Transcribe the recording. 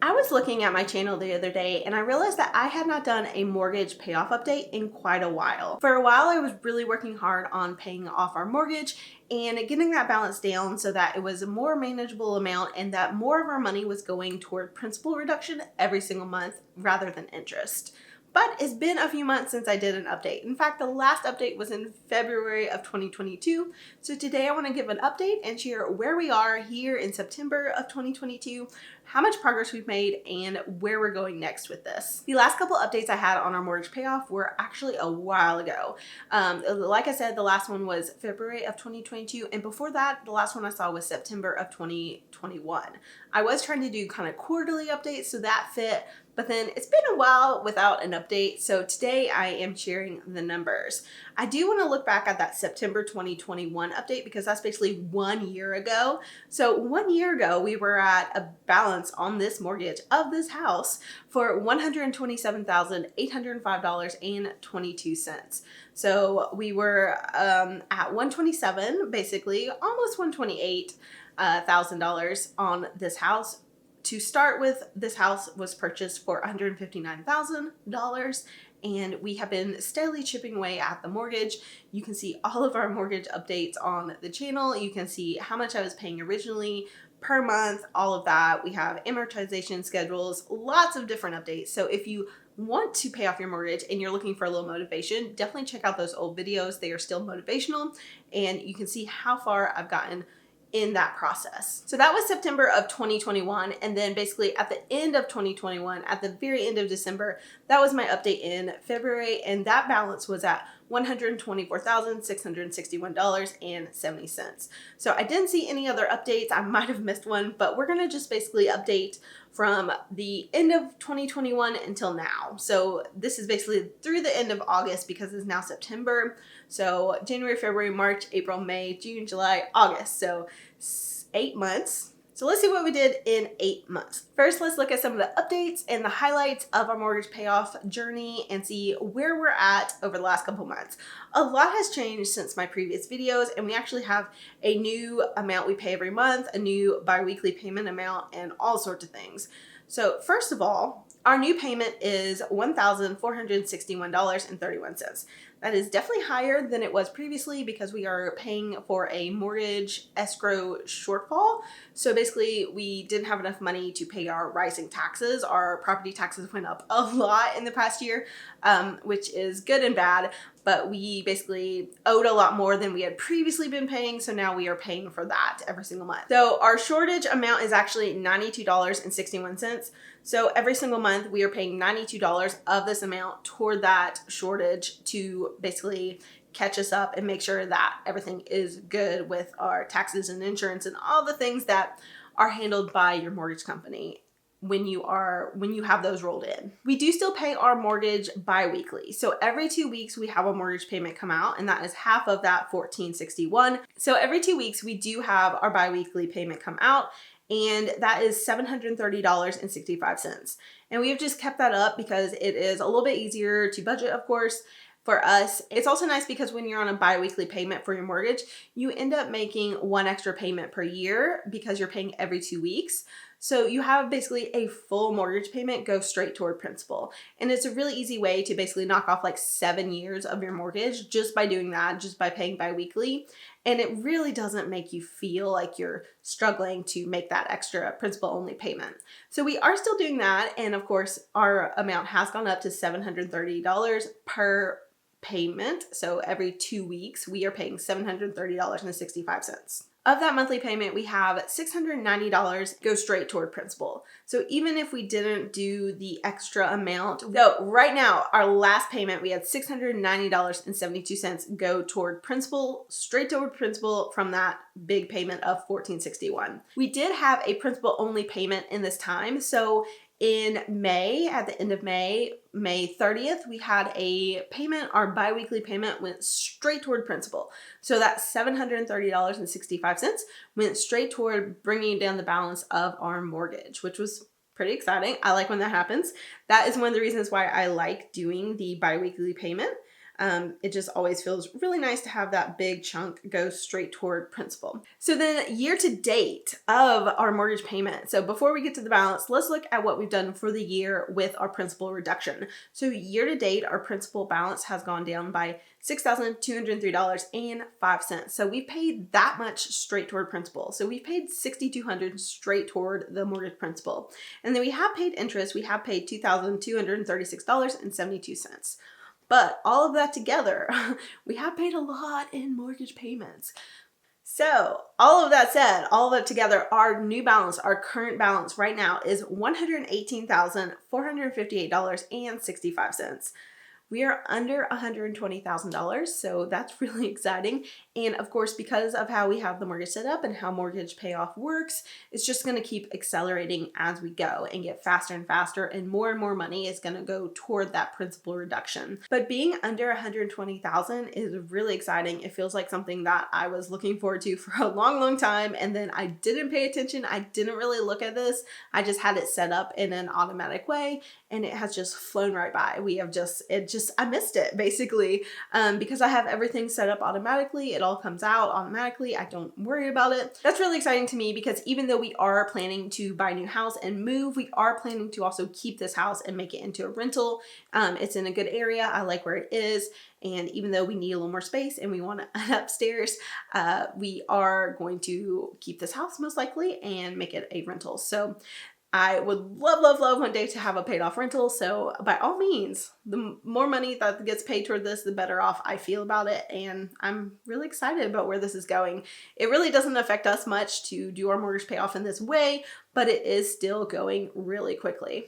I was looking at my channel the other day and I realized that I had not done a mortgage payoff update in quite a while. For a while, I was really working hard on paying off our mortgage and getting that balance down so that it was a more manageable amount and that more of our money was going toward principal reduction every single month rather than interest. But it's been a few months since I did an update. In fact, the last update was in February of 2022. So today I want to give an update and share where we are here in September of 2022, how much progress we've made, and where we're going next with this. The last couple updates I had on our mortgage payoff were actually a while ago. Like I said, the last one was February of 2022, and before that, the last one I saw was September of 2021. I was trying to do kind of quarterly updates, so that fit, but then it's been a while without an update, so today I am sharing the numbers. I do want to look back at that September 2021 update because that's basically 1 year ago. So 1 year ago, we were at a balance on this mortgage of this house for $127,805.22. So we were at 127, basically almost $128,000 on this house. To start with, this house was purchased for $159,000 and we have been steadily chipping away at the mortgage. You can see all of our mortgage updates on the channel. You can see how much I was paying originally per month, all of that. We have amortization schedules, lots of different updates. So if you want to pay off your mortgage and you're looking for a little motivation, definitely check out those old videos. They are still motivational and you can see how far I've gotten in that process. So that was September of 2021, and then basically at the end of 2021, at the very end of December, that was my update in February, and that balance was at $124,661.70. So I didn't see any other updates. I might have missed one, but we're gonna just basically update from the end of 2021 until now. So this is basically through the end of August because it's now September. So January, February, March, April, May, June, July, August. So 8 months. So let's see what we did in 8 months. First, let's look at some of the updates and the highlights of our mortgage payoff journey and see where we're at over the last couple months. A lot has changed since my previous videos, and we actually have a new amount we pay every month, a new bi-weekly payment amount, and all sorts of things. So first of all, our new payment is $1,461.31. That is definitely higher than it was previously because we are paying for a mortgage escrow shortfall. So basically we didn't have enough money to pay our rising taxes. Our property taxes went up a lot in the past year, which is good and bad, but we basically owed a lot more than we had previously been paying. So now we are paying for that every single month. So our shortage amount is actually $92.61. So every single month we are paying $92 of this amount toward that shortage to basically catch us up and make sure that everything is good with our taxes and insurance and all the things that are handled by your mortgage company when you have those rolled in. We do still pay our mortgage bi-weekly. So every 2 weeks we have a mortgage payment come out, and that is half of that $1,461. So every 2 weeks we do have our bi-weekly payment come out, and that is $730.65. And we have just kept that up because it is a little bit easier to budget, of course, for us. It's also nice because when you're on a bi-weekly payment for your mortgage, you end up making one extra payment per year because you're paying every 2 weeks. So you have basically a full mortgage payment go straight toward principal. And it's a really easy way to basically knock off like 7 years of your mortgage just by doing that, just by paying bi-weekly. And it really doesn't make you feel like you're struggling to make that extra principal only payment. So we are still doing that. And of course, our amount has gone up to $730 per payment. So every 2 weeks, we are paying $730.65. Of that monthly payment, we have $690 go straight toward principal. So even if we didn't do the extra amount, though right now, our last payment, we had $690.72 go toward principal, straight toward principal from that big payment of $1,461. We did have a principal only payment in this time. So in May, at the end of May 30th, we had a payment, our bi-weekly payment went straight toward principal. So that $730.65 went straight toward bringing down the balance of our mortgage, which was pretty exciting. I like when that happens. That is one of the reasons why I like doing the bi-weekly payment. It just always feels really nice to have that big chunk go straight toward principal. So then year to date of our mortgage payment. So before we get to the balance, let's look at what we've done for the year with our principal reduction. So year to date, our principal balance has gone down by $6,203.05. So we paid that much straight toward principal. So we paid $6,200 straight toward the mortgage principal. And then we have paid interest. We have paid $2,236.72. But all of that together, we have paid a lot in mortgage payments. So all of that said, all of that together, our new balance, our current balance right now is $118,458.65. We are under $120,000, so that's really exciting. And of course, because of how we have the mortgage set up and how mortgage payoff works, it's just going to keep accelerating as we go and get faster and faster, and more money is going to go toward that principal reduction. But being under $120,000 is really exciting. It feels like something that I was looking forward to for a long time, and then I didn't pay attention. I didn't really look at this. I just had it set up in an automatic way, and it has just flown right by. I missed it basically because I have everything set up automatically. It all comes out automatically. I don't worry about it. That's really exciting to me because even though we are planning to buy a new house and move, we are planning to also keep this house and make it into a rental. It's in a good area. I like where it is. And even though we need a little more space and we want an upstairs, we are going to keep this house most likely and make it a rental. So I would love one day to have a paid off rental. So by all means, the more money that gets paid toward this, the better off I feel about it. And I'm really excited about where this is going. It really doesn't affect us much to do our mortgage payoff in this way, but it is still going really quickly.